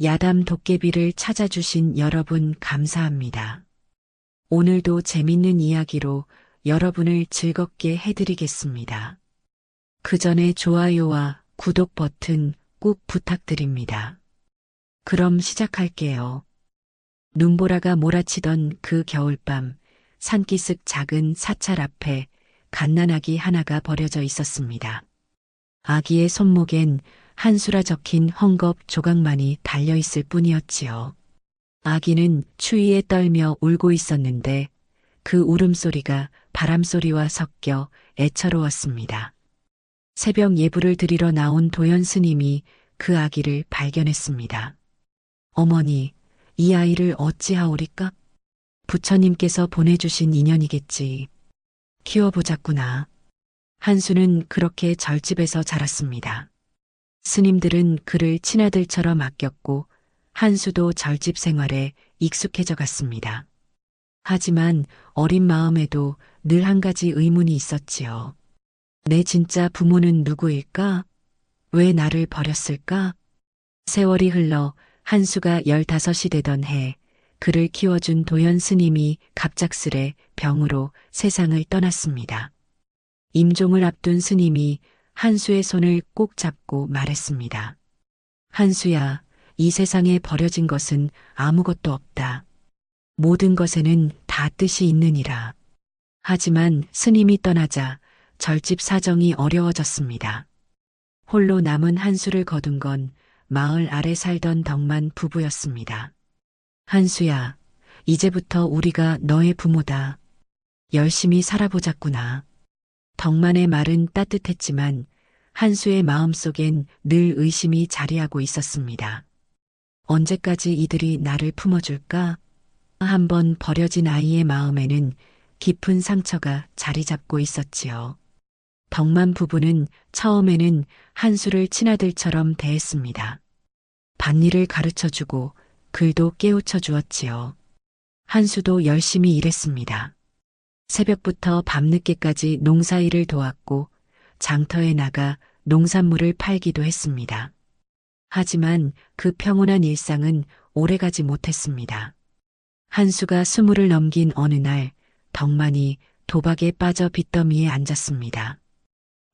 야담 도깨비를 찾아주신 여러분 감사합니다. 오늘도 재밌는 이야기로 여러분을 즐겁게 해드리겠습니다. 그 전에 좋아요와 구독 버튼 꼭 부탁드립니다. 그럼 시작할게요. 눈보라가 몰아치던 그 겨울밤, 산기슭 작은 사찰 앞에 갓난아기 하나가 버려져 있었습니다. 아기의 손목엔 한수라 적힌 헝겊 조각만이 달려있을 뿐이었지요. 아기는 추위에 떨며 울고 있었는데 그 울음소리가 바람소리와 섞여 애처로웠습니다. 새벽 예불을 드리러 나온 도연 스님이 그 아기를 발견했습니다. 어머니, 이 아이를 어찌하오리까? 부처님께서 보내주신 인연이겠지. 키워보자꾸나. 한수는 그렇게 절집에서 자랐습니다. 스님들은 그를 친아들처럼 아꼈고 한수도 절집 생활에 익숙해져 갔습니다. 하지만 어린 마음에도 늘 한 가지 의문이 있었지요. 내 진짜 부모는 누구일까? 왜 나를 버렸을까? 세월이 흘러 한수가 15이 되던 해, 그를 키워준 도연 스님이 갑작스레 병으로 세상을 떠났습니다. 임종을 앞둔 스님이 한수의 손을 꼭 잡고 말했습니다. 한수야, 이 세상에 버려진 것은 아무것도 없다. 모든 것에는 다 뜻이 있느니라. 하지만 스님이 떠나자 절집 사정이 어려워졌습니다. 홀로 남은 한수를 거둔 건 마을 아래 살던 덕만 부부였습니다. 한수야, 이제부터 우리가 너의 부모다. 열심히 살아보자꾸나. 덕만의 말은 따뜻했지만 한수의 마음속엔 늘 의심이 자리하고 있었습니다. 언제까지 이들이 나를 품어줄까? 한번 버려진 아이의 마음에는 깊은 상처가 자리 잡고 있었지요. 덕만 부부는 처음에는 한수를 친아들처럼 대했습니다. 밭일을 가르쳐주고 글도 깨우쳐 주었지요. 한수도 열심히 일했습니다. 새벽부터 밤늦게까지 농사일을 도왔고 장터에 나가 농산물을 팔기도 했습니다. 하지만 그 평온한 일상은 오래가지 못했습니다. 한수가 20을 넘긴 어느 날 덕만이 도박에 빠져 빚더미에 앉았습니다.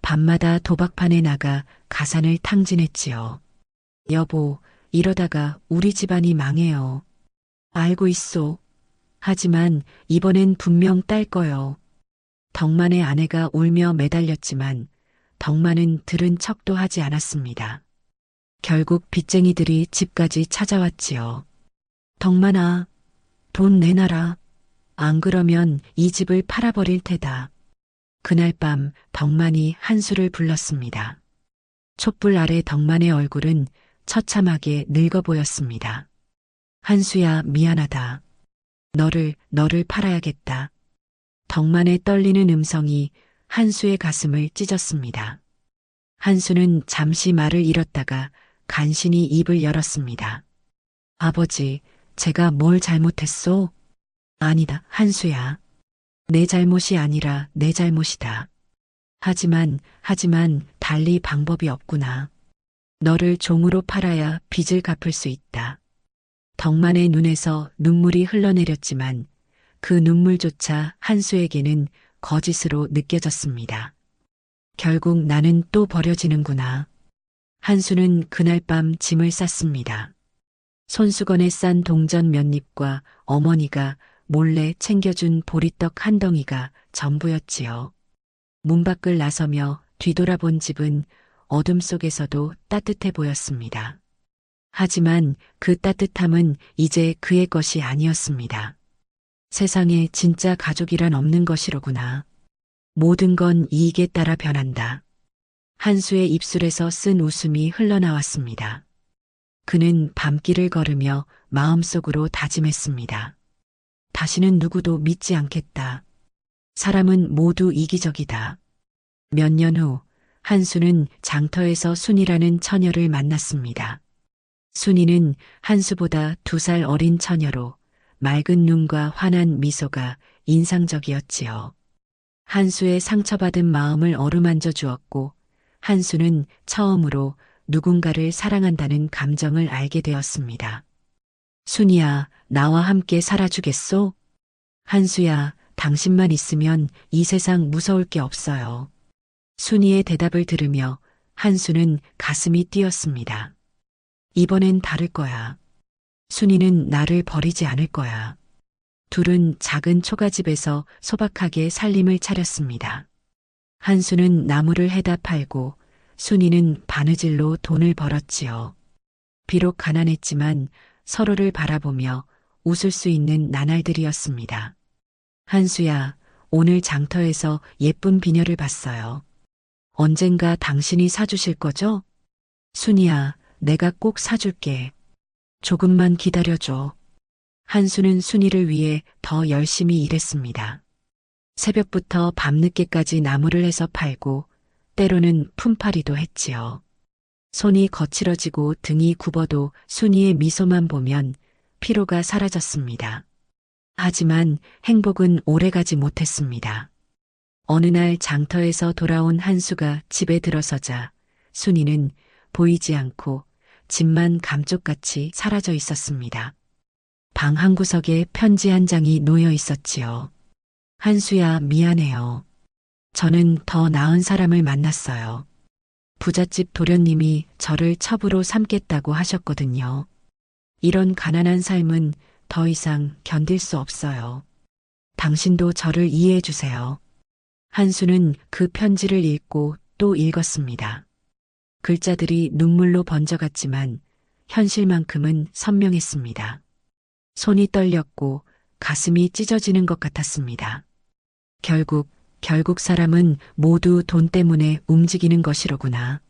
밤마다 도박판에 나가 가산을 탕진했지요. 여보, 이러다가 우리 집안이 망해요. 알고 있소. 하지만 이번엔 분명 딸 거요. 덕만의 아내가 울며 매달렸지만 덕만은 들은 척도 하지 않았습니다. 결국 빚쟁이들이 집까지 찾아왔지요. 덕만아, 돈 내놔라. 안 그러면 이 집을 팔아버릴 테다. 그날 밤 덕만이 한수를 불렀습니다. 촛불 아래 덕만의 얼굴은 처참하게 늙어 보였습니다. 한수야, 미안하다. 너를 팔아야겠다. 덕만의 떨리는 음성이 한수의 가슴을 찢었습니다. 한수는 잠시 말을 잃었다가 간신히 입을 열었습니다. 아버지, 제가 뭘 잘못했소? 아니다, 한수야. 내 잘못이 아니라 내 잘못이다. 하지만 달리 방법이 없구나. 너를 종으로 팔아야 빚을 갚을 수 있다. 덕만의 눈에서 눈물이 흘러내렸지만 그 눈물조차 한수에게는 거짓으로 느껴졌습니다. 결국 나는 또 버려지는구나. 한수는 그날 밤 짐을 쌌습니다. 손수건에 싼 동전 몇 입과 어머니가 몰래 챙겨준 보리떡 한 덩이가 전부였지요. 문 밖을 나서며 뒤돌아본 집은 어둠 속에서도 따뜻해 보였습니다. 하지만 그 따뜻함은 이제 그의 것이 아니었습니다. 세상에 진짜 가족이란 없는 것이로구나. 모든 건 이익에 따라 변한다. 한수의 입술에서 쓴 웃음이 흘러나왔습니다. 그는 밤길을 걸으며 마음속으로 다짐했습니다. 다시는 누구도 믿지 않겠다. 사람은 모두 이기적이다. 몇 년 후 한수는 장터에서 순이라는 처녀를 만났습니다. 순이는 한수보다 2살 어린 처녀로 맑은 눈과 환한 미소가 인상적이었지요. 한수의 상처받은 마음을 어루만져 주었고 한수는 처음으로 누군가를 사랑한다는 감정을 알게 되었습니다. 순이야, 나와 함께 살아주겠소? 한수야, 당신만 있으면 이 세상 무서울 게 없어요. 순이의 대답을 들으며 한수는 가슴이 뛰었습니다. 이번엔 다를 거야. 순이는 나를 버리지 않을 거야. 둘은 작은 초가집에서 소박하게 살림을 차렸습니다. 한수는 나무를 해다 팔고 순이는 바느질로 돈을 벌었지요. 비록 가난했지만 서로를 바라보며 웃을 수 있는 나날들이었습니다. 한수야, 오늘 장터에서 예쁜 비녀를 봤어요. 언젠가 당신이 사주실 거죠? 순이야, 내가 꼭 사줄게. 조금만 기다려줘. 한수는 순이를 위해 더 열심히 일했습니다. 새벽부터 밤늦게까지 나무를 해서 팔고 때로는 품팔이도 했지요. 손이 거칠어지고 등이 굽어도 순이의 미소만 보면 피로가 사라졌습니다. 하지만 행복은 오래가지 못했습니다. 어느 날 장터에서 돌아온 한수가 집에 들어서자 순이는 보이지 않고 집만 감쪽같이 사라져 있었습니다. 방 한 구석에 편지 한 장이 놓여 있었지요. 한수야, 미안해요. 저는 더 나은 사람을 만났어요. 부잣집 도련님이 저를 첩으로 삼겠다고 하셨거든요. 이런 가난한 삶은 더 이상 견딜 수 없어요. 당신도 저를 이해해 주세요. 한수는 그 편지를 읽고 또 읽었습니다. 글자들이 눈물로 번져갔지만 현실만큼은 선명했습니다. 손이 떨렸고 가슴이 찢어지는 것 같았습니다. 결국 사람은 모두 돈 때문에 움직이는 것이로구나.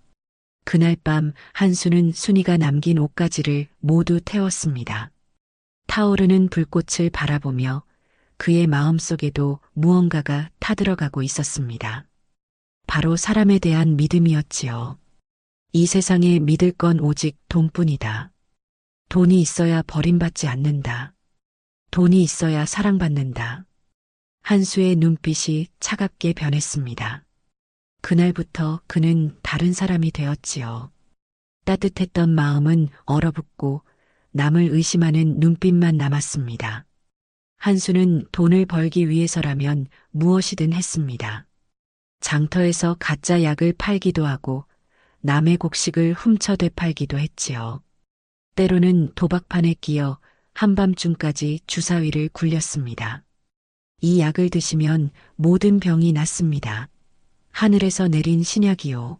그날 밤 한수는 순이가 남긴 옷가지를 모두 태웠습니다. 타오르는 불꽃을 바라보며 그의 마음속에도 무언가가 타들어가고 있었습니다. 바로 사람에 대한 믿음이었지요. 이 세상에 믿을 건 오직 돈뿐이다. 돈이 있어야 버림받지 않는다. 돈이 있어야 사랑받는다. 한수의 눈빛이 차갑게 변했습니다. 그날부터 그는 다른 사람이 되었지요. 따뜻했던 마음은 얼어붙고 남을 의심하는 눈빛만 남았습니다. 한수는 돈을 벌기 위해서라면 무엇이든 했습니다. 장터에서 가짜 약을 팔기도 하고 남의 곡식을 훔쳐 되팔기도 했지요. 때로는 도박판에 끼어 한밤중까지 주사위를 굴렸습니다. 이 약을 드시면 모든 병이 낫습니다. 하늘에서 내린 신약이요.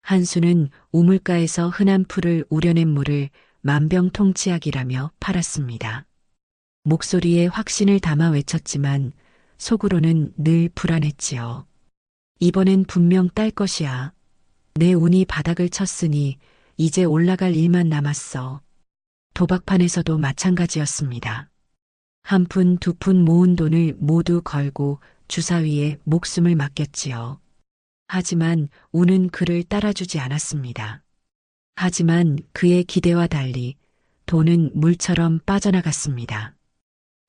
한수는 우물가에서 흔한 풀을 우려낸 물을 만병통치약이라며 팔았습니다. 목소리에 확신을 담아 외쳤지만 속으로는 늘 불안했지요. 이번엔 분명 딸 것이야. 내 운이 바닥을 쳤으니 이제 올라갈 일만 남았어. 도박판에서도 마찬가지였습니다. 한 푼, 두 푼 모은 돈을 모두 걸고 주사위에 목숨을 맡겼지요. 하지만 운은 그를 따라주지 않았습니다. 하지만 그의 기대와 달리 돈은 물처럼 빠져나갔습니다.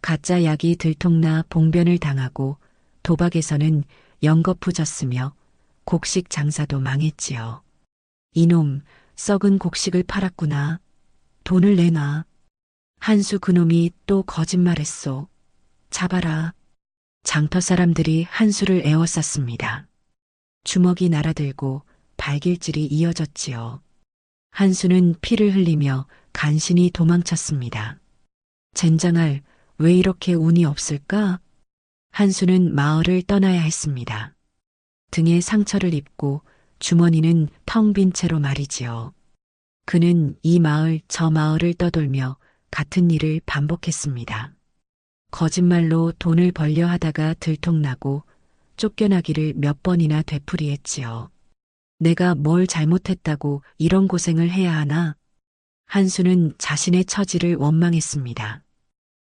가짜 약이 들통나 봉변을 당하고 도박에서는 연거푸졌으며 곡식 장사도 망했지요. 이놈, 썩은 곡식을 팔았구나. 돈을 내놔. 한수 그놈이 또 거짓말했소. 잡아라. 장터 사람들이 한수를 에워쌌습니다. 주먹이 날아들고 발길질이 이어졌지요. 한수는 피를 흘리며 간신히 도망쳤습니다. 젠장할, 왜 이렇게 운이 없을까? 한수는 마을을 떠나야 했습니다. 등에 상처를 입고 주머니는 텅 빈 채로 말이지요. 그는 이 마을 저 마을을 떠돌며 같은 일을 반복했습니다. 거짓말로 돈을 벌려 하다가 들통나고 쫓겨나기를 몇 번이나 되풀이했지요. 내가 뭘 잘못했다고 이런 고생을 해야 하나? 한수는 자신의 처지를 원망했습니다.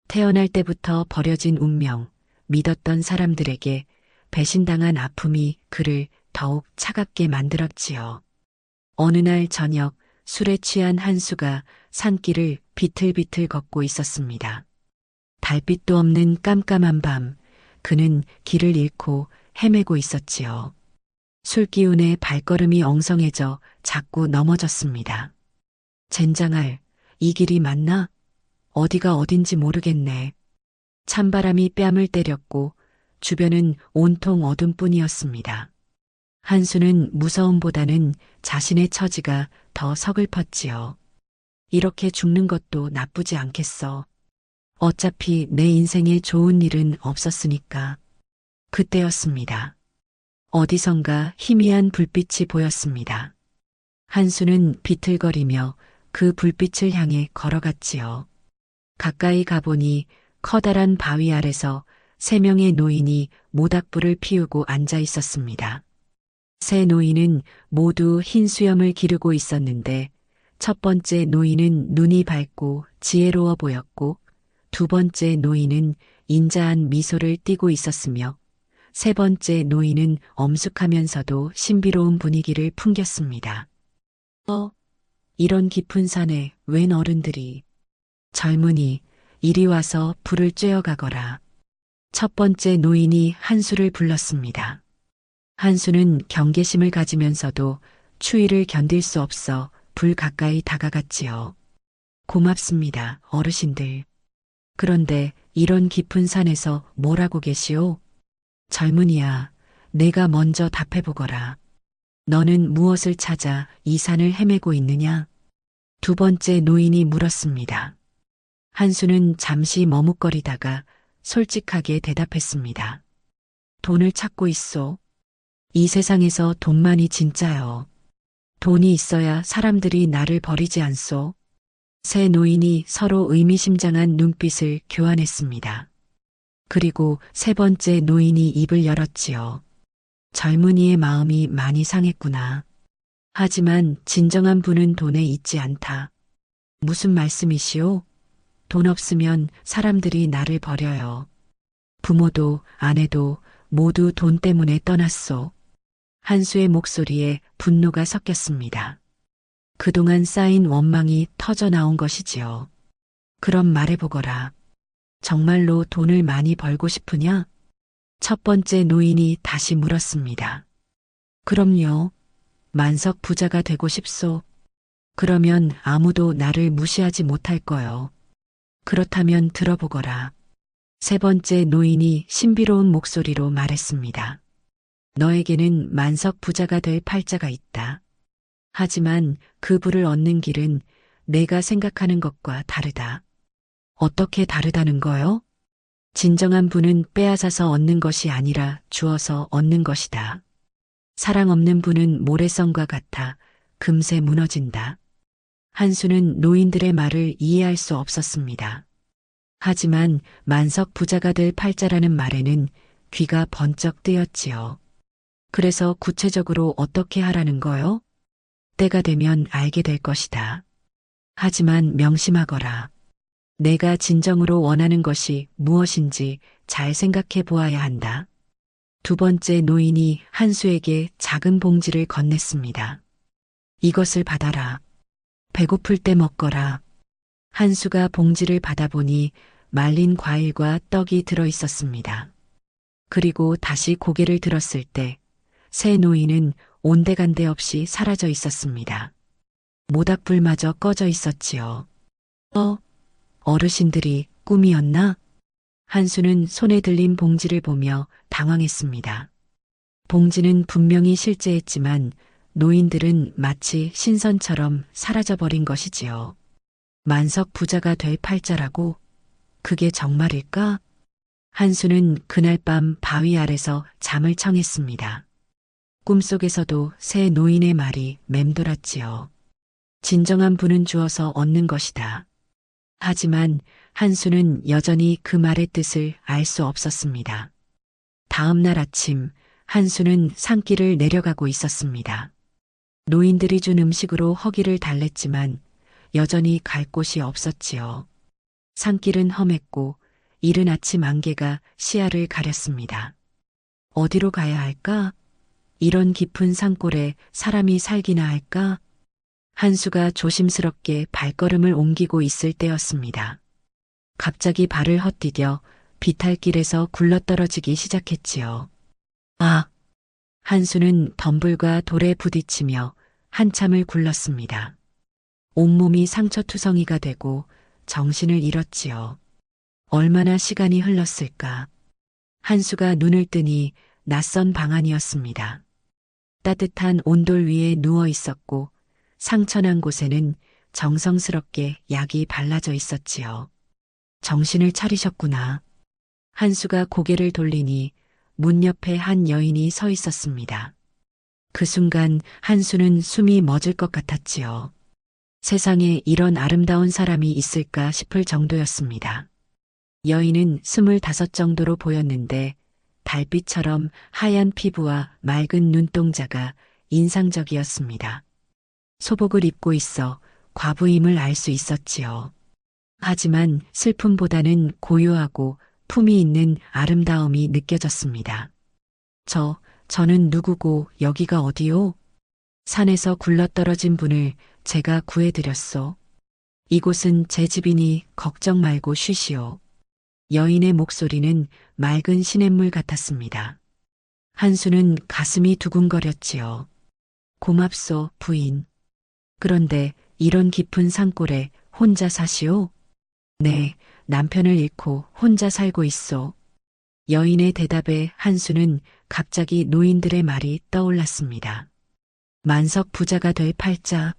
태어날 때부터 버려진 운명, 믿었던 사람들에게 배신당한 아픔이 그를 더욱 차갑게 만들었지요. 어느 날 저녁 술에 취한 한수가 산길을 비틀비틀 걷고 있었습니다. 달빛도 없는 깜깜한 밤, 그는 길을 잃고 헤매고 있었지요. 술기운에 발걸음이 엉성해져 자꾸 넘어졌습니다. 젠장할, 이 길이 맞나? 어디가 어딘지 모르겠네. 찬바람이 뺨을 때렸고 주변은 온통 어둠뿐이었습니다. 한수는 무서움보다는 자신의 처지가 더 서글펐지요. 이렇게 죽는 것도 나쁘지 않겠어. 어차피 내 인생에 좋은 일은 없었으니까. 그때였습니다. 어디선가 희미한 불빛이 보였습니다. 한수는 비틀거리며 그 불빛을 향해 걸어갔지요. 가까이 가보니 커다란 바위 아래서 3명의 노인이 모닥불을 피우고 앉아 있었습니다. 세 노인은 모두 흰 수염을 기르고 있었는데 첫 번째 노인은 눈이 밝고 지혜로워 보였고 두 번째 노인은 인자한 미소를 띠고 있었으며 세 번째 노인은 엄숙하면서도 신비로운 분위기를 풍겼습니다. 이런 깊은 산에 웬 어른들이. 젊은이, 이리 와서 불을 쬐어가거라. 첫 번째 노인이 한수를 불렀습니다. 한수는 경계심을 가지면서도 추위를 견딜 수 없어 불 가까이 다가갔지요. 고맙습니다, 어르신들. 그런데 이런 깊은 산에서 뭘 하고 계시오? 젊은이야, 내가 먼저 답해보거라. 너는 무엇을 찾아 이 산을 헤매고 있느냐? 두 번째 노인이 물었습니다. 한수는 잠시 머뭇거리다가 솔직하게 대답했습니다. 돈을 찾고 있소. 이 세상에서 돈만이 진짜요. 돈이 있어야 사람들이 나를 버리지 않소. 세 노인이 서로 의미심장한 눈빛을 교환했습니다. 그리고 세 번째 노인이 입을 열었지요. 젊은이의 마음이 많이 상했구나. 하지만 진정한 분은 돈에 있지 않다. 무슨 말씀이시오? 돈 없으면 사람들이 나를 버려요. 부모도 아내도 모두 돈 때문에 떠났소. 한수의 목소리에 분노가 섞였습니다. 그동안 쌓인 원망이 터져 나온 것이지요. 그럼 말해보거라. 정말로 돈을 많이 벌고 싶으냐? 첫 번째 노인이 다시 물었습니다. 그럼요. 만석 부자가 되고 싶소. 그러면 아무도 나를 무시하지 못할 거요. 그렇다면 들어보거라. 세 번째 노인이 신비로운 목소리로 말했습니다. 너에게는 만석 부자가 될 팔자가 있다. 하지만 그 부를 얻는 길은 내가 생각하는 것과 다르다. 어떻게 다르다는 거요? 진정한 부는 빼앗아서 얻는 것이 아니라 주어서 얻는 것이다. 사랑 없는 부는 모래성과 같아 금세 무너진다. 한수는 노인들의 말을 이해할 수 없었습니다. 하지만 만석 부자가 될 팔자라는 말에는 귀가 번쩍 뜨였지요. 그래서 구체적으로 어떻게 하라는 거요? 때가 되면 알게 될 것이다. 하지만 명심하거라. 내가 진정으로 원하는 것이 무엇인지 잘 생각해 보아야 한다. 두 번째 노인이 한수에게 작은 봉지를 건넸습니다. 이것을 받아라. 배고플 때 먹거라. 한수가 봉지를 받아보니 말린 과일과 떡이 들어 있었습니다. 그리고 다시 고개를 들었을 때 새 노인은 온데간데 없이 사라져 있었습니다. 모닥불마저 꺼져 있었지요. 어르신들이 꿈이었나? 한수는 손에 들린 봉지를 보며 당황했습니다. 봉지는 분명히 실제했지만 노인들은 마치 신선처럼 사라져버린 것이지요. 만석 부자가 될 팔자라고? 그게 정말일까? 한수는 그날 밤 바위 아래서 잠을 청했습니다. 꿈속에서도 새 노인의 말이 맴돌았지요. 진정한 부는 주어서 얻는 것이다. 하지만 한수는 여전히 그 말의 뜻을 알 수 없었습니다. 다음 날 아침 한수는 산길을 내려가고 있었습니다. 노인들이 준 음식으로 허기를 달랬지만 여전히 갈 곳이 없었지요. 산길은 험했고 이른 아침 안개가 시야를 가렸습니다. 어디로 가야 할까? 이런 깊은 산골에 사람이 살기나 할까? 한수가 조심스럽게 발걸음을 옮기고 있을 때였습니다. 갑자기 발을 헛디뎌 비탈길에서 굴러떨어지기 시작했지요. 아! 한수는 덤불과 돌에 부딪히며 한참을 굴렀습니다. 온몸이 상처투성이가 되고 정신을 잃었지요. 얼마나 시간이 흘렀을까. 한수가 눈을 뜨니 낯선 방안이었습니다. 따뜻한 온돌 위에 누워 있었고 상처난 곳에는 정성스럽게 약이 발라져 있었지요. 정신을 차리셨구나. 한수가 고개를 돌리니 문 옆에 한 여인이 서 있었습니다. 그 순간 한수는 숨이 멎을 것 같았지요. 세상에 이런 아름다운 사람이 있을까 싶을 정도였습니다. 여인은 25 정도로 보였는데 달빛처럼 하얀 피부와 맑은 눈동자가 인상적이었습니다. 소복을 입고 있어 과부임을 알 수 있었지요. 하지만 슬픔보다는 고요하고 품이 있는 아름다움이 느껴졌습니다. 저는 누구고 여기가 어디요? 산에서 굴러떨어진 분을 제가 구해드렸소. 이곳은 제 집이니 걱정 말고 쉬시오. 여인의 목소리는 맑은 시냇물 같았습니다. 한수는 가슴이 두근거렸지요. 고맙소, 부인. 그런데 이런 깊은 산골에 혼자 사시오? 네, 남편을 잃고 혼자 살고 있소. 여인의 대답에 한수는 갑자기 노인들의 말이 떠올랐습니다. 만석 부자가 될 팔자.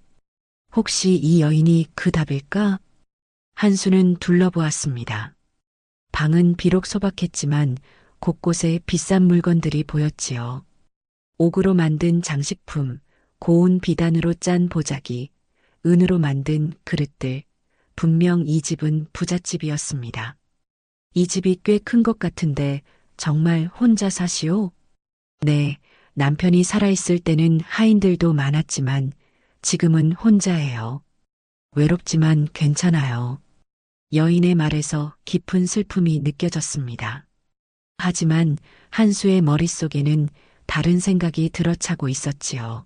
혹시 이 여인이 그 답일까? 한수는 둘러보았습니다. 방은 비록 소박했지만 곳곳에 비싼 물건들이 보였지요. 옥으로 만든 장식품, 고운 비단으로 짠 보자기, 은으로 만든 그릇들, 분명 이 집은 부잣집이었습니다. 이 집이 꽤 큰 것 같은데 정말 혼자 사시오? 네, 남편이 살아있을 때는 하인들도 많았지만 지금은 혼자예요. 외롭지만 괜찮아요. 여인의 말에서 깊은 슬픔이 느껴졌습니다. 하지만 한수의 머릿속에는 다른 생각이 들어차고 있었지요.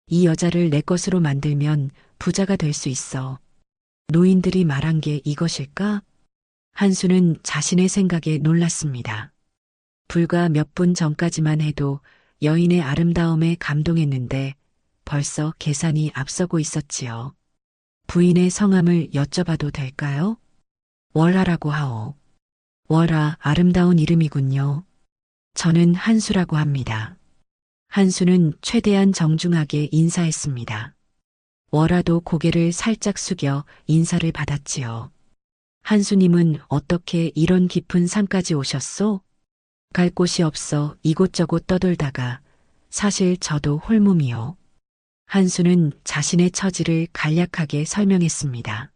이 여자를 내 것으로 만들면 부자가 될 수 있어. 노인들이 말한 게 이것일까? 한수는 자신의 생각에 놀랐습니다. 불과 몇 분 전까지만 해도 여인의 아름다움에 감동했는데 벌써 계산이 앞서고 있었지요. 부인의 성함을 여쭤봐도 될까요? 월하라고 하오. 월하, 아름다운 이름이군요. 저는 한수라고 합니다. 한수는 최대한 정중하게 인사했습니다. 월하도 고개를 살짝 숙여 인사를 받았지요. 한수님은 어떻게 이런 깊은 산까지 오셨소? 갈 곳이 없어 이곳저곳 떠돌다가 사실 저도 홀몸이요. 한수는 자신의 처지를 간략하게 설명했습니다.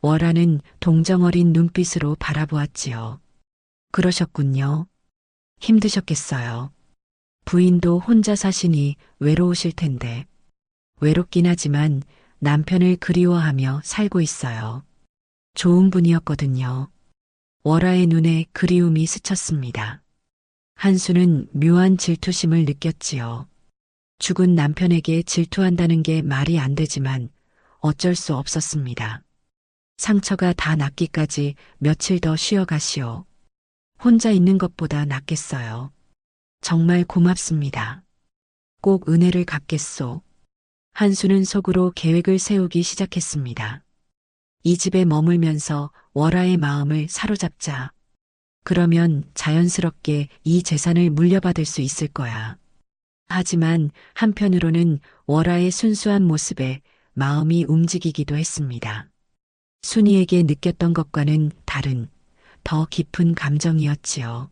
월하는 동정어린 눈빛으로 바라보았지요. 그러셨군요. 힘드셨겠어요. 부인도 혼자 사시니 외로우실 텐데. 외롭긴 하지만 남편을 그리워하며 살고 있어요. 좋은 분이었거든요. 월하의 눈에 그리움이 스쳤습니다. 한수는 묘한 질투심을 느꼈지요. 죽은 남편에게 질투한다는 게 말이 안 되지만 어쩔 수 없었습니다. 상처가 다 낫기까지 며칠 더 쉬어가시오. 혼자 있는 것보다 낫겠어요. 정말 고맙습니다. 꼭 은혜를 갚겠소. 한수는 속으로 계획을 세우기 시작했습니다. 이 집에 머물면서 월하의 마음을 사로잡자. 그러면 자연스럽게 이 재산을 물려받을 수 있을 거야. 하지만 한편으로는 월하의 순수한 모습에 마음이 움직이기도 했습니다. 순이에게 느꼈던 것과는 다른 더 깊은 감정이었지요.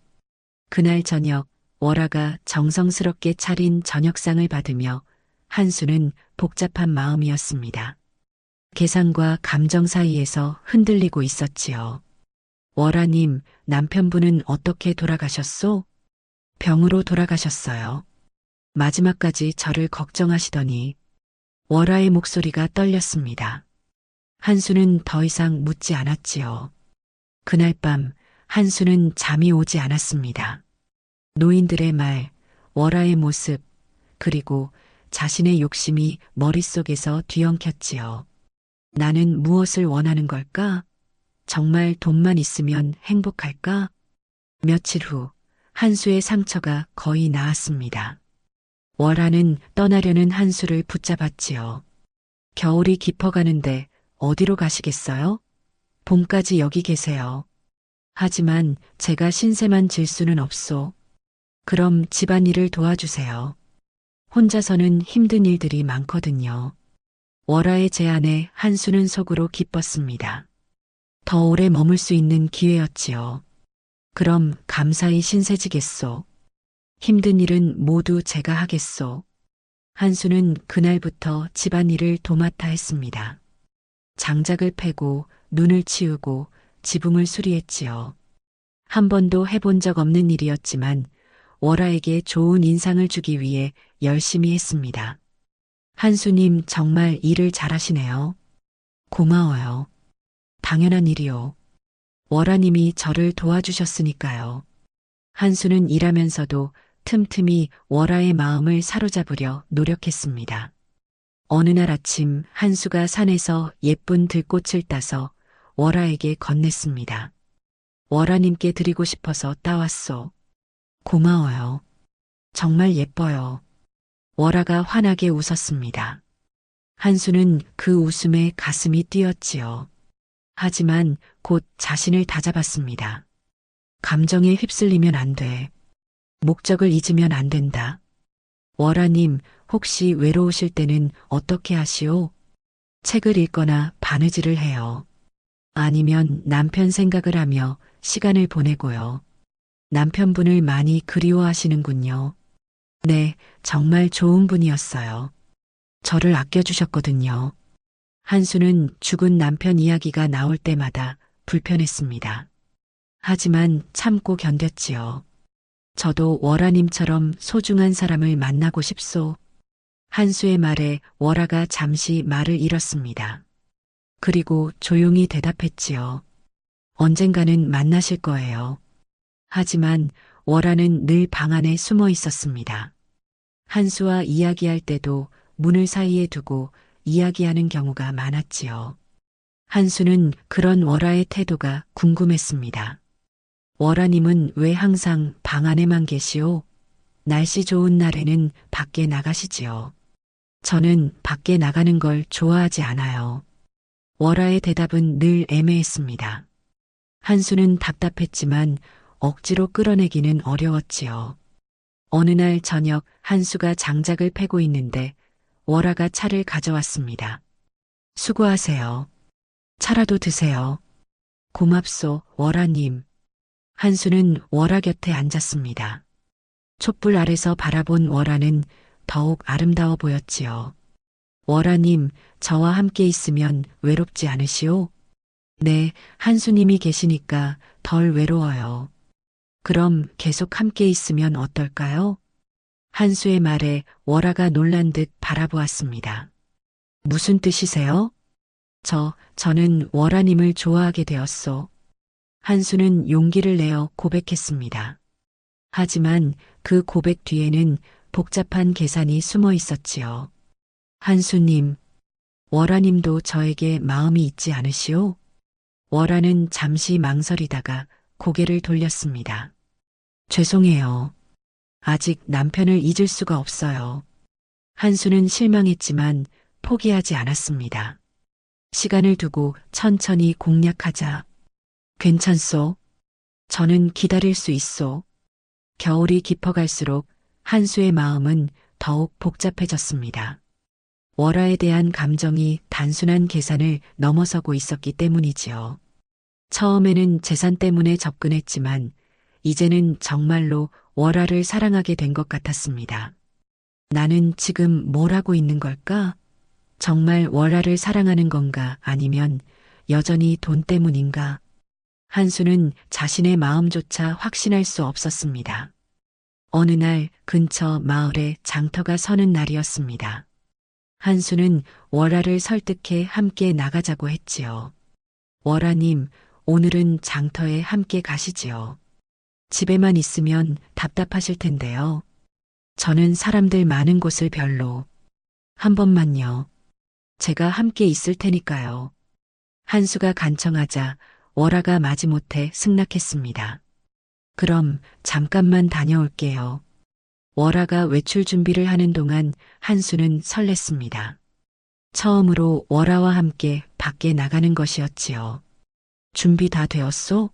그날 저녁 월하가 정성스럽게 차린 저녁상을 받으며 한수는 복잡한 마음이었습니다. 계산과 감정 사이에서 흔들리고 있었지요. 월하님, 남편분은 어떻게 돌아가셨소? 병으로 돌아가셨어요. 마지막까지 저를 걱정하시더니 월하의 목소리가 떨렸습니다. 한수는 더 이상 묻지 않았지요. 그날 밤 한수는 잠이 오지 않았습니다. 노인들의 말, 월하의 모습, 그리고 자신의 욕심이 머릿속에서 뒤엉켰지요. 나는 무엇을 원하는 걸까? 정말 돈만 있으면 행복할까? 며칠 후 한수의 상처가 거의 나았습니다. 월하는 떠나려는 한수를 붙잡았지요. 겨울이 깊어가는데 어디로 가시겠어요? 봄까지 여기 계세요. 하지만 제가 신세만 질 수는 없소. 그럼 집안일을 도와주세요. 혼자서는 힘든 일들이 많거든요. 월하의 제안에 한수는 속으로 기뻤습니다. 더 오래 머물 수 있는 기회였지요. 그럼 감사히 신세지겠소. 힘든 일은 모두 제가 하겠소. 한수는 그날부터 집안일을 도맡아 했습니다. 장작을 패고 눈을 치우고 지붕을 수리했지요. 한 번도 해본 적 없는 일이었지만 월하에게 좋은 인상을 주기 위해 열심히 했습니다. 한수님 정말 일을 잘하시네요. 고마워요. 당연한 일이요. 월하님이 저를 도와주셨으니까요. 한수는 일하면서도 틈틈이 월하의 마음을 사로잡으려 노력했습니다. 어느 날 아침 한수가 산에서 예쁜 들꽃을 따서 월하에게 건넸습니다. 월하님께 드리고 싶어서 따왔소. 고마워요. 정말 예뻐요. 월하가 환하게 웃었습니다. 한수는 그 웃음에 가슴이 뛰었지요. 하지만 곧 자신을 다잡았습니다. 감정에 휩쓸리면 안 돼. 목적을 잊으면 안 된다. 월하님, 혹시 외로우실 때는 어떻게 하시오? 책을 읽거나 바느질을 해요. 아니면 남편 생각을 하며 시간을 보내고요. 남편분을 많이 그리워하시는군요. 네, 정말 좋은 분이었어요. 저를 아껴주셨거든요. 한수는 죽은 남편 이야기가 나올 때마다 불편했습니다. 하지만 참고 견뎠지요. 저도 월하님처럼 소중한 사람을 만나고 싶소. 한수의 말에 월하가 잠시 말을 잃었습니다. 그리고 조용히 대답했지요. 언젠가는 만나실 거예요. 하지만 월하는 늘 방 안에 숨어 있었습니다. 한수와 이야기할 때도 문을 사이에 두고 이야기하는 경우가 많았지요. 한수는 그런 월하의 태도가 궁금했습니다. 월하님은 왜 항상 방 안에만 계시오? 날씨 좋은 날에는 밖에 나가시지요. 저는 밖에 나가는 걸 좋아하지 않아요. 월하의 대답은 늘 애매했습니다. 한수는 답답했지만 억지로 끌어내기는 어려웠지요. 어느 날 저녁 한수가 장작을 패고 있는데 월하가 차를 가져왔습니다. 수고하세요. 차라도 드세요. 고맙소, 월하님. 한수는 월하 곁에 앉았습니다. 촛불 아래서 바라본 월하는 더욱 아름다워 보였지요. 월하님, 저와 함께 있으면 외롭지 않으시오? 네, 한수님이 계시니까 덜 외로워요. 그럼 계속 함께 있으면 어떨까요? 한수의 말에 월하가 놀란 듯 바라보았습니다. 무슨 뜻이세요? 저는 월하님을 좋아하게 되었소. 한수는 용기를 내어 고백했습니다. 하지만 그 고백 뒤에는 복잡한 계산이 숨어 있었지요. 한수님, 월하님도 저에게 마음이 있지 않으시오? 월하는 잠시 망설이다가 고개를 돌렸습니다. 죄송해요. 아직 남편을 잊을 수가 없어요. 한수는 실망했지만 포기하지 않았습니다. 시간을 두고 천천히 공략하자. 괜찮소? 저는 기다릴 수 있소. 겨울이 깊어갈수록 한수의 마음은 더욱 복잡해졌습니다. 월하에 대한 감정이 단순한 계산을 넘어서고 있었기 때문이지요. 처음에는 재산 때문에 접근했지만 이제는 정말로 월하를 사랑하게 된 것 같았습니다. 나는 지금 뭘 하고 있는 걸까? 정말 월하를 사랑하는 건가 아니면 여전히 돈 때문인가? 한수는 자신의 마음조차 확신할 수 없었습니다. 어느 날 근처 마을에 장터가 서는 날이었습니다. 한수는 월하를 설득해 함께 나가자고 했지요. 월하님, 오늘은 장터에 함께 가시지요. 집에만 있으면 답답하실 텐데요. 저는 사람들 많은 곳을 별로. 한 번만요. 제가 함께 있을 테니까요. 한수가 간청하자 월하가 마지못해 승낙했습니다. 그럼 잠깐만 다녀올게요. 월화가 외출 준비를 하는 동안 한수는 설렜습니다. 처음으로 월화와 함께 밖에 나가는 것이었지요. 준비 다 되었소?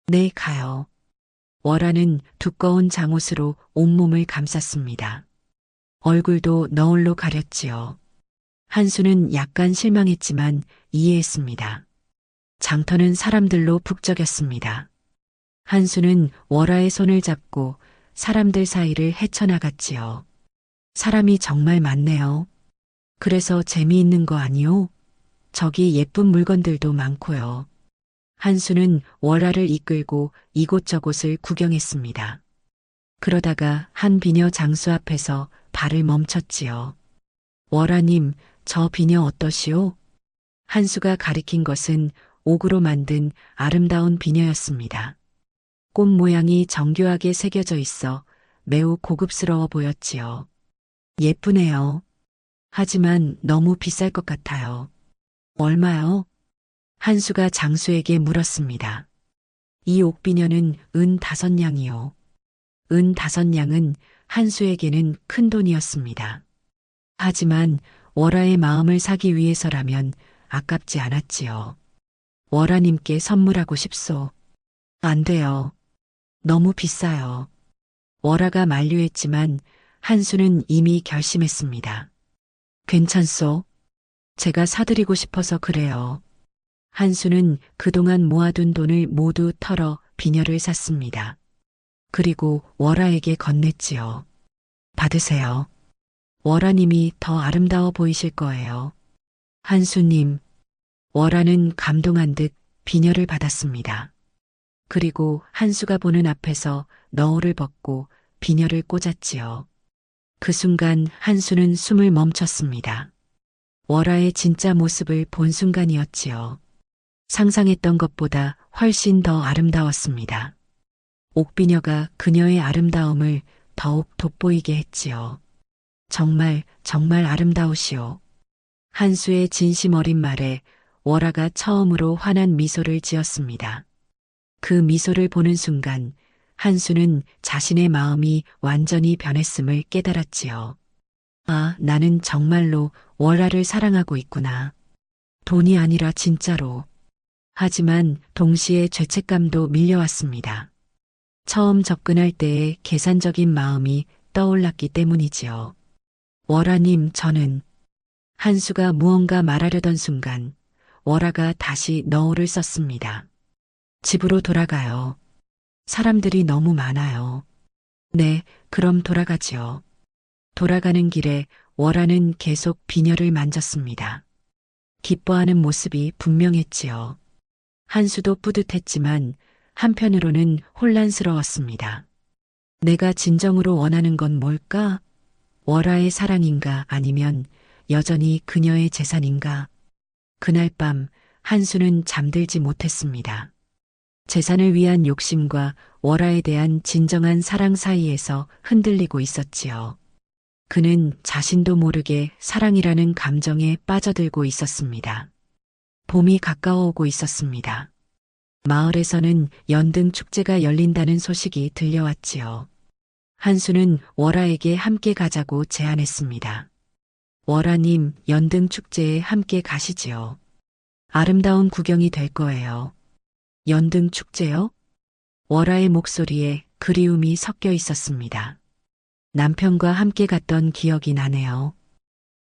네, 가요. 월화는 두꺼운 잠옷으로 온몸을 감쌌습니다. 얼굴도 너울로 가렸지요. 한수는 약간 실망했지만 이해했습니다. 장터는 사람들로 북적였습니다. 한수는 월화의 손을 잡고 사람들 사이를 헤쳐나갔지요. 사람이 정말 많네요. 그래서 재미있는 거 아니요? 저기 예쁜 물건들도 많고요. 한수는 월화를 이끌고 이곳저곳을 구경했습니다. 그러다가 한 비녀 장수 앞에서 발을 멈췄지요. 월화님, 저 비녀 어떠시오? 한수가 가리킨 것은 옥으로 만든 아름다운 비녀였습니다. 꽃 모양이 정교하게 새겨져 있어 매우 고급스러워 보였지요. 예쁘네요. 하지만 너무 비쌀 것 같아요. 얼마요? 한수가 장수에게 물었습니다. 이 옥비녀는 은 5냥이요. 은 5냥은 한수에게는 큰 돈이었습니다. 하지만 월화의 마음을 사기 위해서라면 아깝지 않았지요. 월화님께 선물하고 싶소. 안 돼요. 너무 비싸요. 월화가 만류했지만 한수는 이미 결심했습니다. 괜찮소? 제가 사드리고 싶어서 그래요. 한수는 그동안 모아둔 돈을 모두 털어 비녀를 샀습니다. 그리고 월화에게 건넸지요. 받으세요. 월화님이 더 아름다워 보이실 거예요. 한수님, 월화는 감동한 듯 비녀를 받았습니다. 그리고 한수가 보는 앞에서 너울을 벗고 비녀를 꽂았지요. 그 순간 한수는 숨을 멈췄습니다. 월화의 진짜 모습을 본 순간이었지요. 상상했던 것보다 훨씬 더 아름다웠습니다. 옥비녀가 그녀의 아름다움을 더욱 돋보이게 했지요. 정말 정말 아름다우시오. 한수의 진심 어린 말에 월화가 처음으로 환한 미소를 지었습니다. 그 미소를 보는 순간 한수는 자신의 마음이 완전히 변했음을 깨달았지요. 아, 나는 정말로 월화를 사랑하고 있구나. 돈이 아니라 진짜로. 하지만 동시에 죄책감도 밀려왔습니다. 처음 접근할 때의 계산적인 마음이 떠올랐기 때문이지요. 월화님, 저는 한수가 무언가 말하려던 순간 월화가 다시 너울을 썼습니다. 집으로 돌아가요. 사람들이 너무 많아요. 네, 그럼 돌아가지요. 돌아가는 길에 월화는 계속 비녀를 만졌습니다. 기뻐하는 모습이 분명했지요. 한수도 뿌듯했지만 한편으로는 혼란스러웠습니다. 내가 진정으로 원하는 건 뭘까? 월화의 사랑인가 아니면 여전히 그녀의 재산인가? 그날 밤 한수는 잠들지 못했습니다. 재산을 위한 욕심과 월화에 대한 진정한 사랑 사이에서 흔들리고 있었지요. 그는 자신도 모르게 사랑이라는 감정에 빠져들고 있었습니다. 봄이 가까워오고 있었습니다. 마을에서는 연등 축제가 열린다는 소식이 들려왔지요. 한수는 월화에게 함께 가자고 제안했습니다. 월화님, 연등 축제에 함께 가시지요. 아름다운 구경이 될 거예요. 연등 축제요? 월화의 목소리에 그리움이 섞여 있었습니다. 남편과 함께 갔던 기억이 나네요.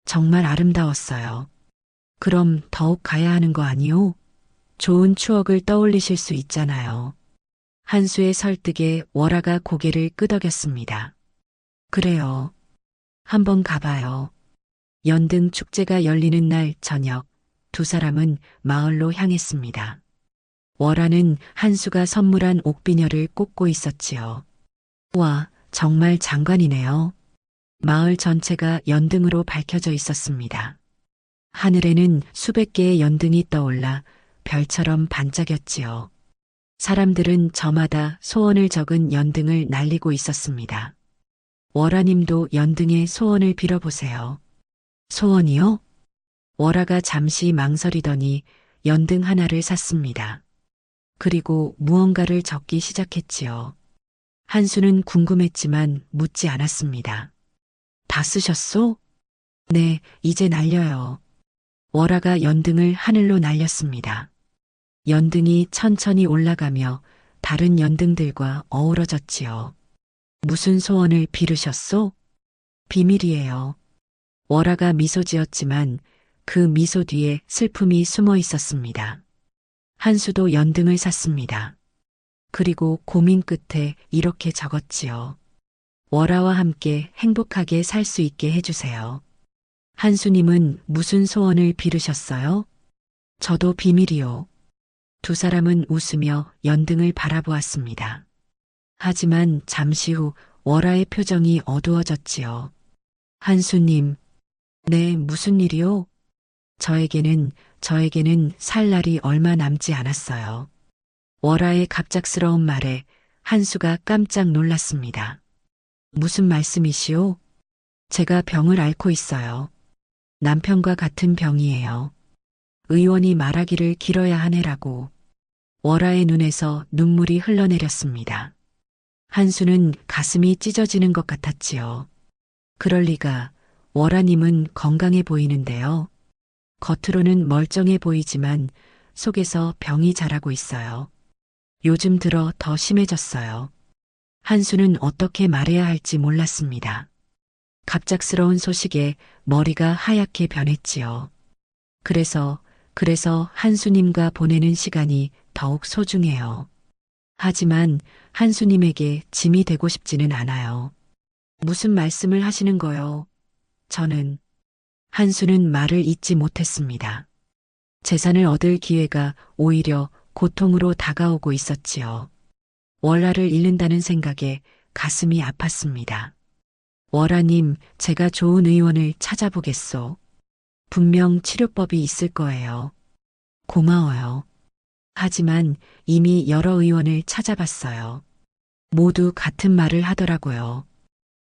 정말 아름다웠어요. 그럼 더욱 가야 하는 거 아니오? 좋은 추억을 떠올리실 수 있잖아요. 한수의 설득에 월화가 고개를 끄덕였습니다. 그래요. 한번 가봐요. 연등 축제가 열리는 날 저녁 두 사람은 마을로 향했습니다. 월화는 한수가 선물한 옥비녀를 꽂고 있었지요. 와, 정말 장관이네요. 마을 전체가 연등으로 밝혀져 있었습니다. 하늘에는 수백 개의 연등이 떠올라 별처럼 반짝였지요. 사람들은 저마다 소원을 적은 연등을 날리고 있었습니다. 월화님도 연등에 소원을 빌어보세요. 소원이요? 월화가 잠시 망설이더니 연등 하나를 샀습니다. 그리고 무언가를 적기 시작했지요. 한수는 궁금했지만 묻지 않았습니다. 다 쓰셨소? 네, 이제 날려요. 월화가 연등을 하늘로 날렸습니다. 연등이 천천히 올라가며 다른 연등들과 어우러졌지요. 무슨 소원을 빌으셨소? 비밀이에요. 월화가 미소 지었지만 그 미소 뒤에 슬픔이 숨어 있었습니다. 한수도 연등을 샀습니다. 그리고 고민 끝에 이렇게 적었지요. 월화와 함께 행복하게 살 수 있게 해주세요. 한수님은 무슨 소원을 빌으셨어요? 저도 비밀이요. 두 사람은 웃으며 연등을 바라보았습니다. 하지만 잠시 후 월화의 표정이 어두워졌지요. 한수님, 네, 무슨 일이요? 저에게는 살 날이 얼마 남지 않았어요. 월화의 갑작스러운 말에 한수가 깜짝 놀랐습니다. 무슨 말씀이시오? 제가 병을 앓고 있어요. 남편과 같은 병이에요. 의원이 말하기를 길어야 하네라고. 월화의 눈에서 눈물이 흘러내렸습니다. 한수는 가슴이 찢어지는 것 같았지요. 그럴 리가, 월화님은 건강해 보이는데요. 겉으로는 멀쩡해 보이지만 속에서 병이 자라고 있어요. 요즘 들어 더 심해졌어요. 한수는 어떻게 말해야 할지 몰랐습니다. 갑작스러운 소식에 머리가 하얗게 변했지요. 그래서 한수님과 보내는 시간이 더욱 소중해요. 하지만 한수님에게 짐이 되고 싶지는 않아요. 무슨 말씀을 하시는 거요? 한수는 말을 잇지 못했습니다. 재산을 얻을 기회가 오히려 고통으로 다가오고 있었지요. 월화를 잃는다는 생각에 가슴이 아팠습니다. 월화님, 제가 좋은 의원을 찾아보겠소. 분명 치료법이 있을 거예요. 고마워요. 하지만 이미 여러 의원을 찾아봤어요. 모두 같은 말을 하더라고요.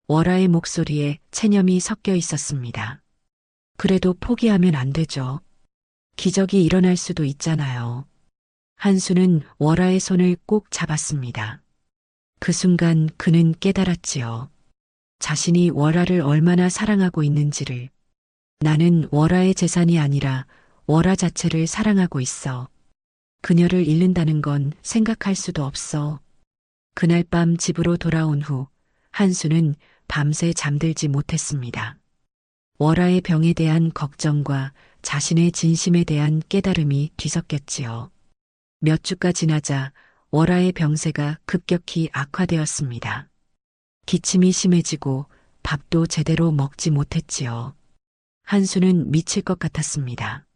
월화의 목소리에 체념이 섞여 있었습니다. 그래도 포기하면 안 되죠. 기적이 일어날 수도 있잖아요. 한수는 월화의 손을 꼭 잡았습니다. 그 순간 그는 깨달았지요. 자신이 월화를 얼마나 사랑하고 있는지를. 나는 월화의 재산이 아니라 월화 자체를 사랑하고 있어. 그녀를 잃는다는 건 생각할 수도 없어. 그날 밤 집으로 돌아온 후 한수는 밤새 잠들지 못했습니다. 월화의 병에 대한 걱정과 자신의 진심에 대한 깨달음이 뒤섞였지요. 몇 주가 지나자 월화의 병세가 급격히 악화되었습니다. 기침이 심해지고 밥도 제대로 먹지 못했지요. 한수는 미칠 것 같았습니다.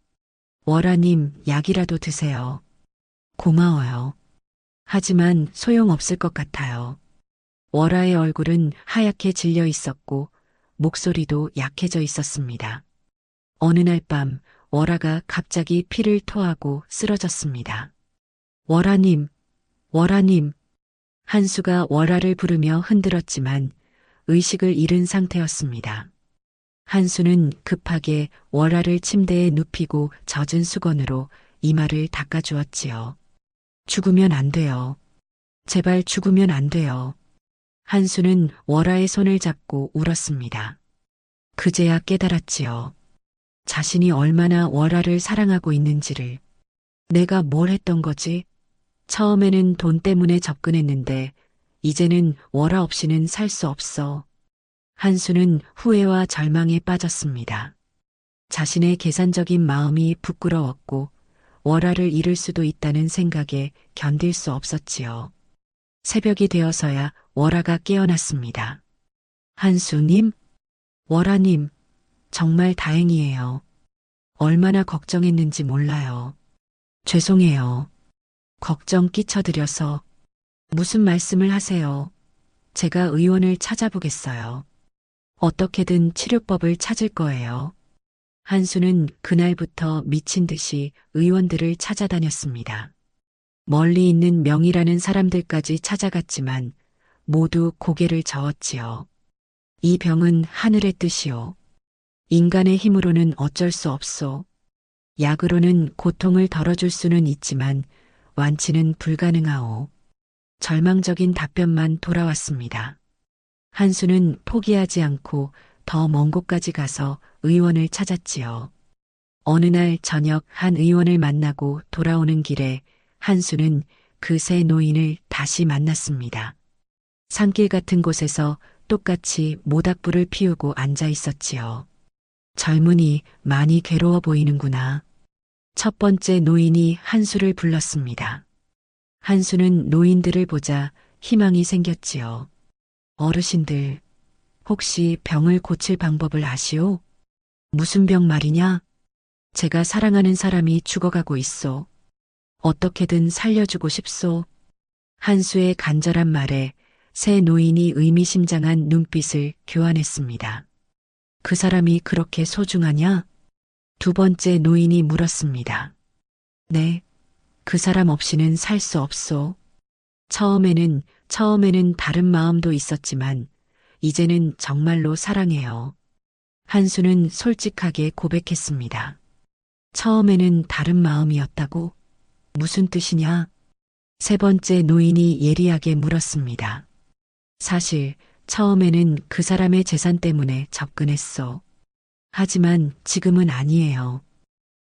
월화님, 약이라도 드세요. 고마워요. 하지만 소용없을 것 같아요. 월화의 얼굴은 하얗게 질려 있었고 목소리도 약해져 있었습니다. 어느 날 밤 월화가 갑자기 피를 토하고 쓰러졌습니다. 월화님, 월화님. 한수가 월화를 부르며 흔들었지만 의식을 잃은 상태였습니다. 한수는 급하게 월화를 침대에 눕히고 젖은 수건으로 이마를 닦아주었지요. 죽으면 안 돼요. 제발 죽으면 안 돼요. 한수는 월화의 손을 잡고 울었습니다. 그제야 깨달았지요. 자신이 얼마나 월화를 사랑하고 있는지를. 내가 뭘 했던 거지? 처음에는 돈 때문에 접근했는데 이제는 월화 없이는 살 수 없어. 한수는 후회와 절망에 빠졌습니다. 자신의 계산적인 마음이 부끄러웠고 월화를 잃을 수도 있다는 생각에 견딜 수 없었지요. 새벽이 되어서야 월화가 깨어났습니다. 한수님? 월화님, 정말 다행이에요. 얼마나 걱정했는지 몰라요. 죄송해요. 걱정 끼쳐드려서. 무슨 말씀을 하세요. 제가 의원을 찾아보겠어요. 어떻게든 치료법을 찾을 거예요. 한수는 그날부터 미친 듯이 의원들을 찾아다녔습니다. 멀리 있는 명이라는 사람들까지 찾아갔지만 모두 고개를 저었지요. 이 병은 하늘의 뜻이요. 인간의 힘으로는 어쩔 수 없소. 약으로는 고통을 덜어줄 수는 있지만 완치는 불가능하오. 절망적인 답변만 돌아왔습니다. 한수는 포기하지 않고 더 먼 곳까지 가서 의원을 찾았지요. 어느 날 저녁 한 의원을 만나고 돌아오는 길에 한수는 그 새 노인을 다시 만났습니다. 산길 같은 곳에서 똑같이 모닥불을 피우고 앉아 있었지요. 젊은이 많이 괴로워 보이는구나. 첫 번째 노인이 한수를 불렀습니다. 한수는 노인들을 보자 희망이 생겼지요. 어르신들, 혹시 병을 고칠 방법을 아시오? 무슨 병 말이냐? 제가 사랑하는 사람이 죽어가고 있어. 어떻게든 살려주고 싶소. 한수의 간절한 말에 새 노인이 의미심장한 눈빛을 교환했습니다. 그 사람이 그렇게 소중하냐? 두 번째 노인이 물었습니다. 네, 그 사람 없이는 살 수 없소. 처음에는 다른 마음도 있었지만 이제는 정말로 사랑해요. 한수는 솔직하게 고백했습니다. 처음에는 다른 마음이었다고? 무슨 뜻이냐? 세 번째 노인이 예리하게 물었습니다. 사실 처음에는 그 사람의 재산 때문에 접근했어. 하지만 지금은 아니에요.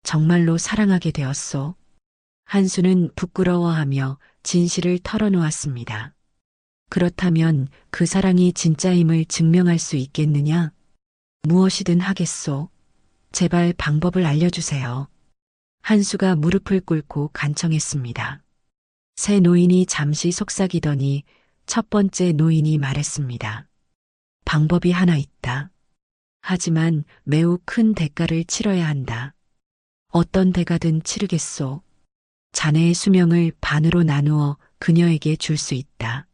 정말로 사랑하게 되었어. 한수는 부끄러워하며 진실을 털어놓았습니다. 그렇다면 그 사랑이 진짜임을 증명할 수 있겠느냐? 무엇이든 하겠소. 제발 방법을 알려주세요. 한수가 무릎을 꿇고 간청했습니다. 새 노인이 잠시 속삭이더니 첫 번째 노인이 말했습니다. 방법이 하나 있다. 하지만 매우 큰 대가를 치러야 한다. 어떤 대가든 치르겠소. 자네의 수명을 반으로 나누어 그녀에게 줄 수 있다.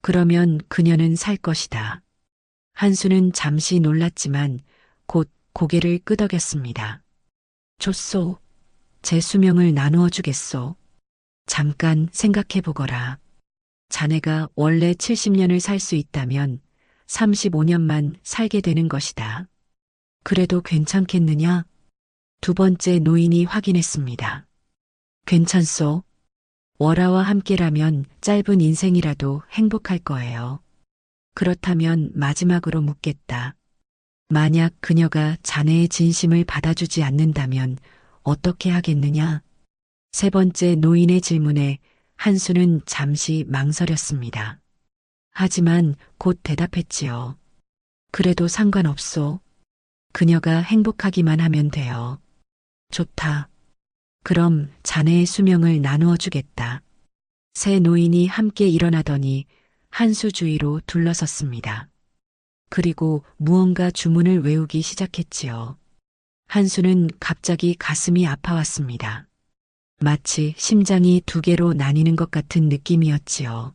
그러면 그녀는 살 것이다. 한수는 잠시 놀랐지만 곧 고개를 끄덕였습니다. 좋소. 제 수명을 나누어 주겠소. 잠깐 생각해 보거라. 자네가 원래 70년을 살 수 있다면 35년만 살게 되는 것이다. 그래도 괜찮겠느냐? 두 번째 노인이 확인했습니다. 괜찮소. 월화와 함께라면 짧은 인생이라도 행복할 거예요. 그렇다면 마지막으로 묻겠다. 만약 그녀가 자네의 진심을 받아주지 않는다면 어떻게 하겠느냐? 세 번째 노인의 질문에 한수는 잠시 망설였습니다. 하지만 곧 대답했지요. 그래도 상관없소. 그녀가 행복하기만 하면 돼요. 좋다. 그럼 자네의 수명을 나누어 주겠다. 세 노인이 함께 일어나더니 한수 주위로 둘러섰습니다. 그리고 무언가 주문을 외우기 시작했지요. 한수는 갑자기 가슴이 아파왔습니다. 마치 심장이 두 개로 나뉘는 것 같은 느낌이었지요.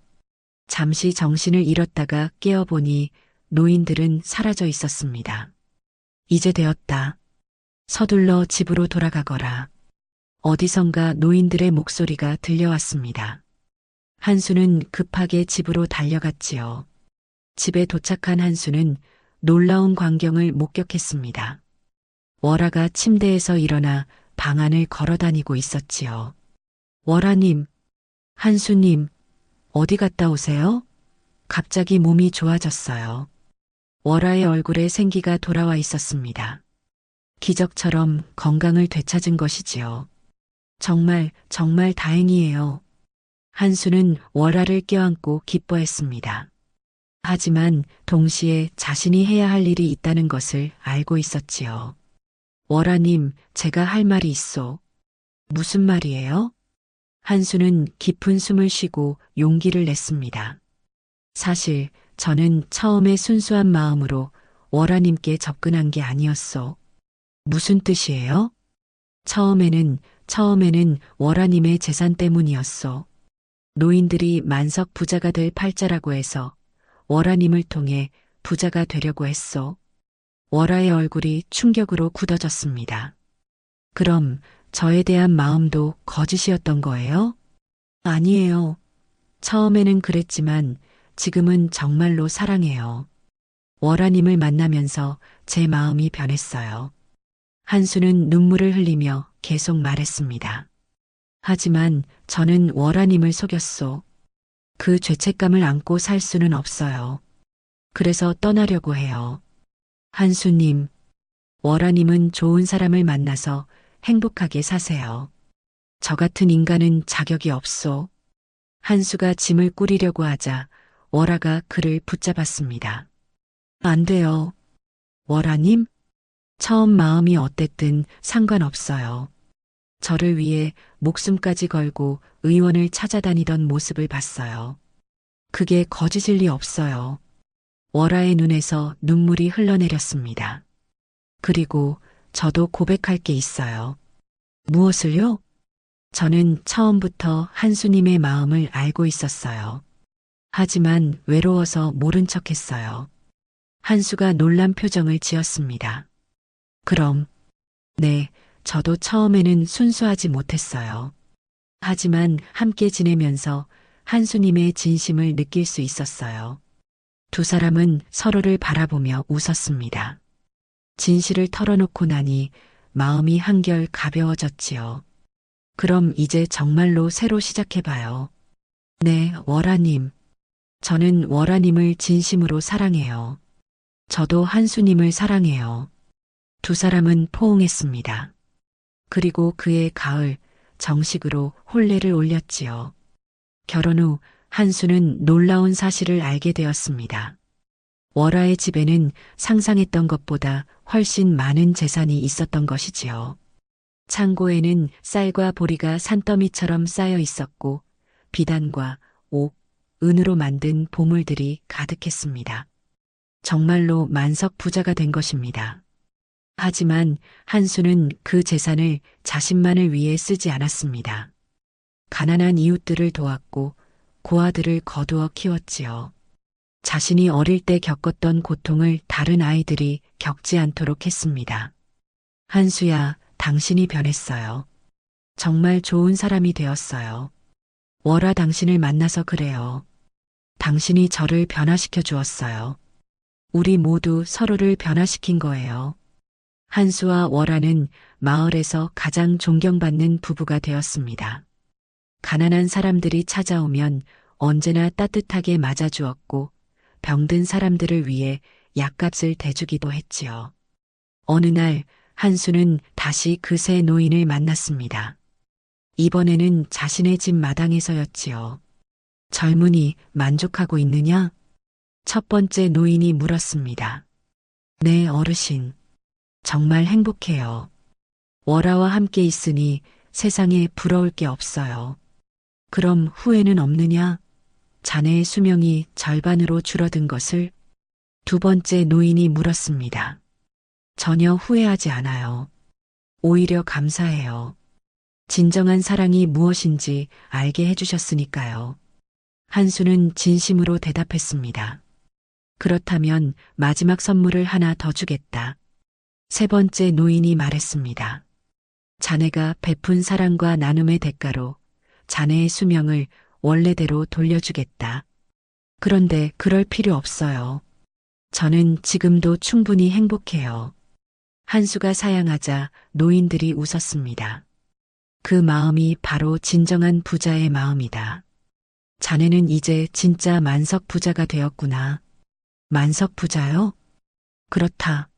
잠시 정신을 잃었다가 깨어보니 노인들은 사라져 있었습니다. 이제 되었다. 서둘러 집으로 돌아가거라. 어디선가 노인들의 목소리가 들려왔습니다. 한수는 급하게 집으로 달려갔지요. 집에 도착한 한수는 놀라운 광경을 목격했습니다. 월화가 침대에서 일어나 방 안을 걸어다니고 있었지요. 월화님, 한수님, 어디 갔다 오세요? 갑자기 몸이 좋아졌어요. 월화의 얼굴에 생기가 돌아와 있었습니다. 기적처럼 건강을 되찾은 것이지요. 정말 다행이에요. 한수는 월화를 껴안고 기뻐했습니다. 하지만 동시에 자신이 해야 할 일이 있다는 것을 알고 있었지요. 월화님, 제가 할 말이 있어. 무슨 말이에요? 한수는 깊은 숨을 쉬고 용기를 냈습니다. 사실 저는 처음에 순수한 마음으로 월화님께 접근한 게 아니었어. 무슨 뜻이에요? 처음에는 월화님의 재산 때문이었어. 노인들이 만석 부자가 될 팔자라고 해서 월화님을 통해 부자가 되려고 했어. 월화의 얼굴이 충격으로 굳어졌습니다. 그럼 저에 대한 마음도 거짓이었던 거예요? 아니에요. 처음에는 그랬지만 지금은 정말로 사랑해요. 월화님을 만나면서 제 마음이 변했어요. 한수는 눈물을 흘리며 계속 말했습니다. 하지만 저는 월화님을 속였소. 그 죄책감을 안고 살 수는 없어요. 그래서 떠나려고 해요. 한수님, 월아님은 좋은 사람을 만나서 행복하게 사세요. 저 같은 인간은 자격이 없소. 한수가 짐을 꾸리려고 하자 월아가 그를 붙잡았습니다. 안 돼요. 월아님? 처음 마음이 어땠든 상관없어요. 저를 위해 목숨까지 걸고 의원을 찾아다니던 모습을 봤어요. 그게 거짓일 리 없어요. 월아의 눈에서 눈물이 흘러내렸습니다. 그리고 저도 고백할 게 있어요. 무엇을요? 저는 처음부터 한수님의 마음을 알고 있었어요. 하지만 외로워서 모른 척 했어요. 한수가 놀란 표정을 지었습니다. 그럼, 네, 저도 처음에는 순수하지 못했어요. 하지만 함께 지내면서 한수님의 진심을 느낄 수 있었어요. 두 사람은 서로를 바라보며 웃었습니다. 진실을 털어놓고 나니 마음이 한결 가벼워졌지요. 그럼 이제 정말로 새로 시작해봐요. 네, 월아님. 저는 월아님을 진심으로 사랑해요. 저도 한수님을 사랑해요. 두 사람은 포옹했습니다. 그리고 그해 가을 정식으로 혼례를 올렸지요. 결혼 후 한수는 놀라운 사실을 알게 되었습니다. 월아의 집에는 상상했던 것보다 훨씬 많은 재산이 있었던 것이지요. 창고에는 쌀과 보리가 산더미처럼 쌓여 있었고 비단과 옥, 은으로 만든 보물들이 가득했습니다. 정말로 만석 부자가 된 것입니다. 하지만 한수는 그 재산을 자신만을 위해 쓰지 않았습니다. 가난한 이웃들을 도왔고 고아들을 거두어 키웠지요. 자신이 어릴 때 겪었던 고통을 다른 아이들이 겪지 않도록 했습니다. 한수야, 당신이 변했어요. 정말 좋은 사람이 되었어요. 월아 당신을 만나서 그래요. 당신이 저를 변화시켜 주었어요. 우리 모두 서로를 변화시킨 거예요. 한수와 월아는 마을에서 가장 존경받는 부부가 되었습니다. 가난한 사람들이 찾아오면 언제나 따뜻하게 맞아주었고 병든 사람들을 위해 약값을 대주기도 했지요. 어느 날 한수는 다시 그 새 노인을 만났습니다. 이번에는 자신의 집 마당에서였지요. 젊은이, 만족하고 있느냐? 첫 번째 노인이 물었습니다. 네, 어르신. 정말 행복해요. 월아와 함께 있으니 세상에 부러울 게 없어요. 그럼 후회는 없느냐? 자네의 수명이 절반으로 줄어든 것을 두 번째 노인이 물었습니다. 전혀 후회하지 않아요. 오히려 감사해요. 진정한 사랑이 무엇인지 알게 해주셨으니까요. 한수는 진심으로 대답했습니다. 그렇다면 마지막 선물을 하나 더 주겠다. 세 번째 노인이 말했습니다. 자네가 베푼 사랑과 나눔의 대가로 자네의 수명을 원래대로 돌려주겠다. 그런데 그럴 필요 없어요. 저는 지금도 충분히 행복해요. 한수가 사양하자 노인들이 웃었습니다. 그 마음이 바로 진정한 부자의 마음이다. 자네는 이제 진짜 만석 부자가 되었구나. 만석 부자요? 그렇다.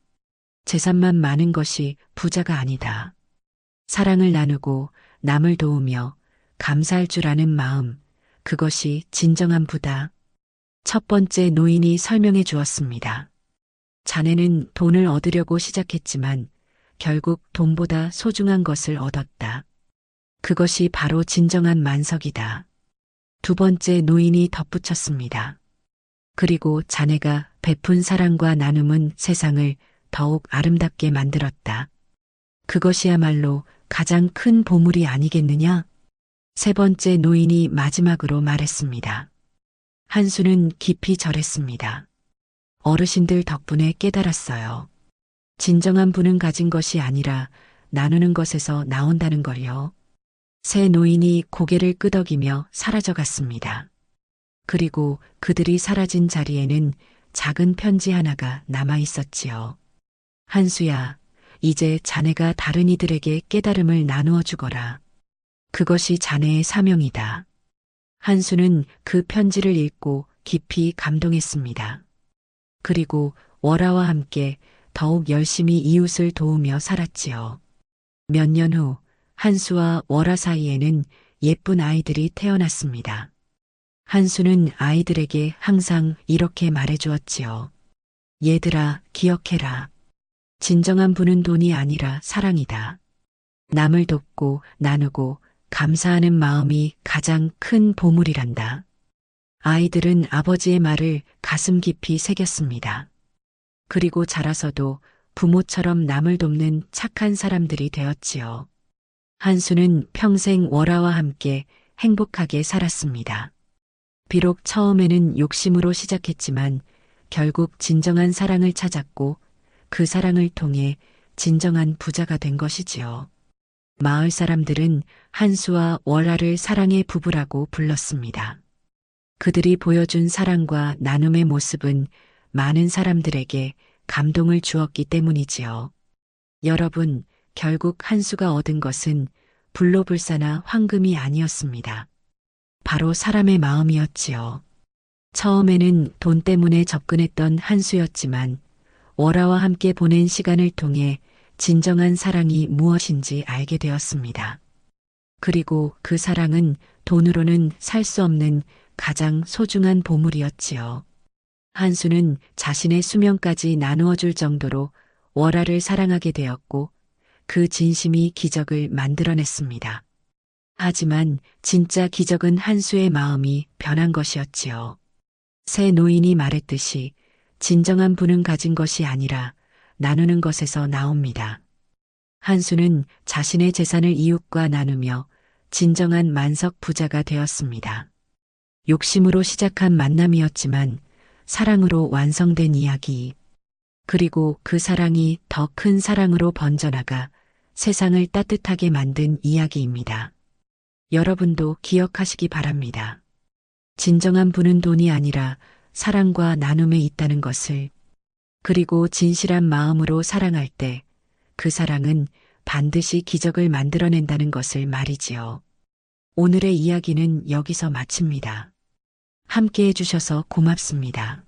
재산만 많은 것이 부자가 아니다. 사랑을 나누고 남을 도우며 감사할 줄 아는 마음, 그것이 진정한 부다. 첫 번째 노인이 설명해 주었습니다. 자네는 돈을 얻으려고 시작했지만 결국 돈보다 소중한 것을 얻었다. 그것이 바로 진정한 만석이다. 두 번째 노인이 덧붙였습니다. 그리고 자네가 베푼 사랑과 나눔은 세상을 더욱 아름답게 만들었다. 그것이야말로 가장 큰 보물이 아니겠느냐? 세 번째 노인이 마지막으로 말했습니다. 한수는 깊이 절했습니다. 어르신들 덕분에 깨달았어요. 진정한 부는 가진 것이 아니라 나누는 것에서 나온다는 걸요. 세 노인이 고개를 끄덕이며 사라져갔습니다. 그리고 그들이 사라진 자리에는 작은 편지 하나가 남아 있었지요. 한수야, 이제 자네가 다른 이들에게 깨달음을 나누어 주거라. 그것이 자네의 사명이다. 한수는 그 편지를 읽고 깊이 감동했습니다. 그리고 월아와 함께 더욱 열심히 이웃을 도우며 살았지요. 몇 년 후 한수와 월아 사이에는 예쁜 아이들이 태어났습니다. 한수는 아이들에게 항상 이렇게 말해주었지요. 얘들아, 기억해라. 진정한 부는 돈이 아니라 사랑이다. 남을 돕고 나누고 감사하는 마음이 가장 큰 보물이란다. 아이들은 아버지의 말을 가슴 깊이 새겼습니다. 그리고 자라서도 부모처럼 남을 돕는 착한 사람들이 되었지요. 한수는 평생 월아와 함께 행복하게 살았습니다. 비록 처음에는 욕심으로 시작했지만 결국 진정한 사랑을 찾았고 그 사랑을 통해 진정한 부자가 된 것이지요. 마을 사람들은 한수와 월아를 사랑의 부부라고 불렀습니다. 그들이 보여준 사랑과 나눔의 모습은 많은 사람들에게 감동을 주었기 때문이지요. 여러분, 결국 한수가 얻은 것은 불로불사나 황금이 아니었습니다. 바로 사람의 마음이었지요. 처음에는 돈 때문에 접근했던 한수였지만 월아와 함께 보낸 시간을 통해 진정한 사랑이 무엇인지 알게 되었습니다. 그리고 그 사랑은 돈으로는 살 수 없는 가장 소중한 보물이었지요. 한수는 자신의 수명까지 나누어 줄 정도로 월아를 사랑하게 되었고 그 진심이 기적을 만들어냈습니다. 하지만 진짜 기적은 한수의 마음이 변한 것이었지요. 새 노인이 말했듯이 진정한 부는 가진 것이 아니라 나누는 것에서 나옵니다. 한수는 자신의 재산을 이웃과 나누며 진정한 만석 부자가 되었습니다. 욕심으로 시작한 만남이었지만 사랑으로 완성된 이야기. 그리고 그 사랑이 더 큰 사랑으로 번져나가 세상을 따뜻하게 만든 이야기입니다. 여러분도 기억하시기 바랍니다. 진정한 부는 돈이 아니라 사랑과 나눔에 있다는 것을. 그리고 진실한 마음으로 사랑할 때 그 사랑은 반드시 기적을 만들어낸다는 것을 말이지요. 오늘의 이야기는 여기서 마칩니다. 함께 해주셔서 고맙습니다.